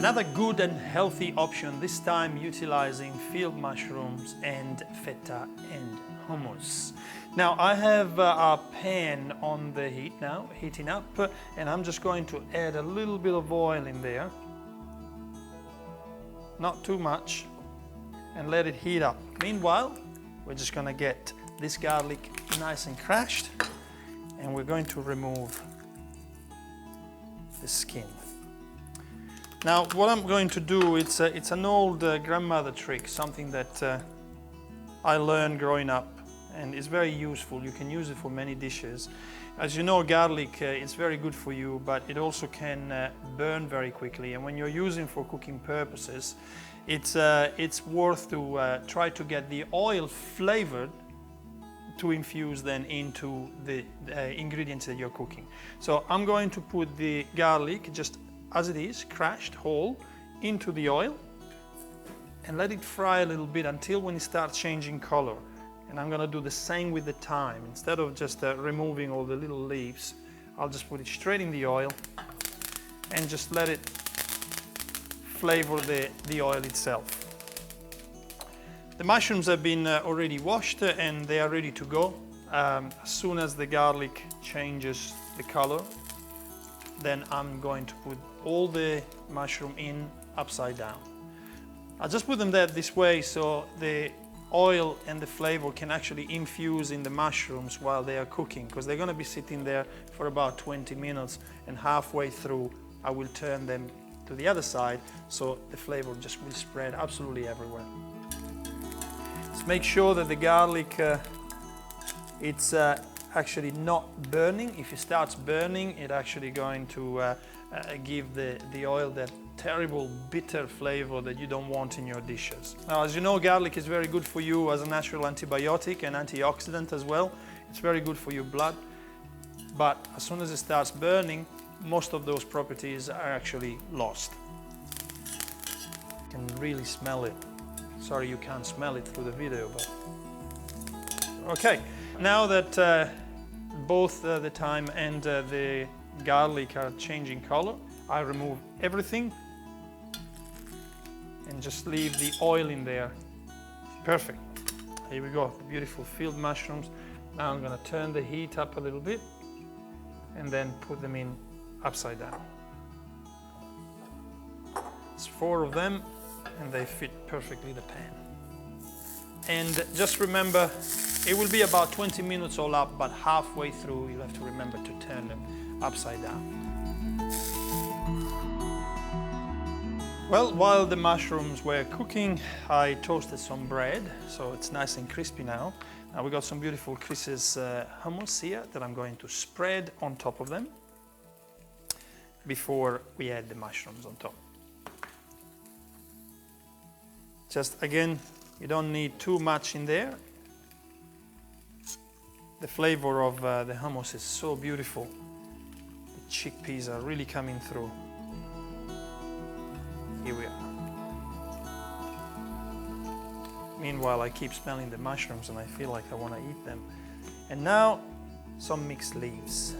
Another good and healthy option, this time utilizing field mushrooms and feta and hummus. Now I have our pan on the heat now, heating up, and I'm just going to add a little bit of oil in there. Not too much, and let it heat up. Meanwhile, we're just going to get this garlic nice and crushed, and we're going to remove the skin. Now what I'm going to do, it's an old grandmother trick, something that I learned growing up, and it's very useful. You can use it for many dishes. As you know, garlic is very good for you, but it also can burn very quickly, and when you're using for cooking purposes, it's worth to try to get the oil flavored to infuse then into the ingredients that you're cooking. So I'm going to put the garlic just as it is, crushed whole, into the oil and let it fry a little bit until when it starts changing color. And I'm going to do the same with the thyme. Instead of just removing all the little leaves, I'll just put it straight in the oil and just let it flavor the oil itself. The mushrooms have been already washed and they are ready to go. As soon as the garlic changes the color, then I'm going to put all the mushroom in upside down. I just put them there this way so the oil and the flavor can actually infuse in the mushrooms while they are cooking, because they're going to be sitting there for about 20 minutes, and halfway through I will turn them to the other side so the flavor just will spread absolutely everywhere. Let's make sure that the garlic it's actually not burning. If it starts burning, it's actually going to give the oil that terrible bitter flavor that you don't want in your dishes. Now, as you know, garlic is very good for you as a natural antibiotic and antioxidant as well. It's very good for your blood, but as soon as it starts burning, most of those properties are actually lost. You can really smell it. Sorry you can't smell it through the video, but okay. Now that both the thyme and the garlic are changing color, I remove everything and just leave the oil in there. Perfect. Here we go, the beautiful field mushrooms. Now I'm going to turn the heat up a little bit and then put them in upside down. It's 4 of them and they fit perfectly the pan. And just remember, it will be about 20 minutes all up, but halfway through you'll have to remember to turn them upside down. Well, while the mushrooms were cooking, I toasted some bread, so it's nice and crispy now. Now we got some beautiful Chris's hummus here that I'm going to spread on top of them before we add the mushrooms on top. Just again, you don't need too much in there. The flavor of the hummus is so beautiful. The chickpeas are really coming through. Here we are. Meanwhile, I keep smelling the mushrooms and I feel like I want to eat them. And now, some mixed leaves.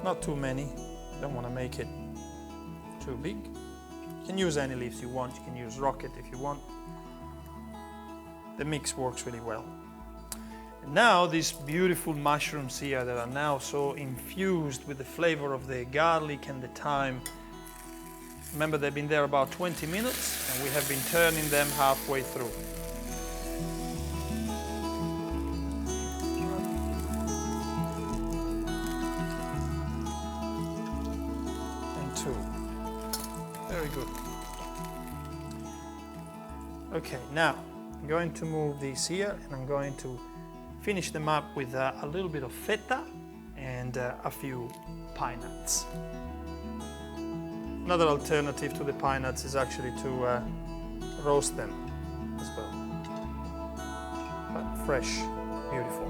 Not too many. Don't want to make it too big. You can use any leaves you want. You can use rocket if you want. The mix works really well. And now these beautiful mushrooms here that are now so infused with the flavor of the garlic and the thyme. Remember, they've been there about 20 minutes and we have been turning them halfway through. And 2. Very good. Okay, now I'm going to move these here and I'm going to finish them up with a little bit of feta and a few pine nuts. Another alternative to the pine nuts is actually to roast them as well. But fresh, beautiful.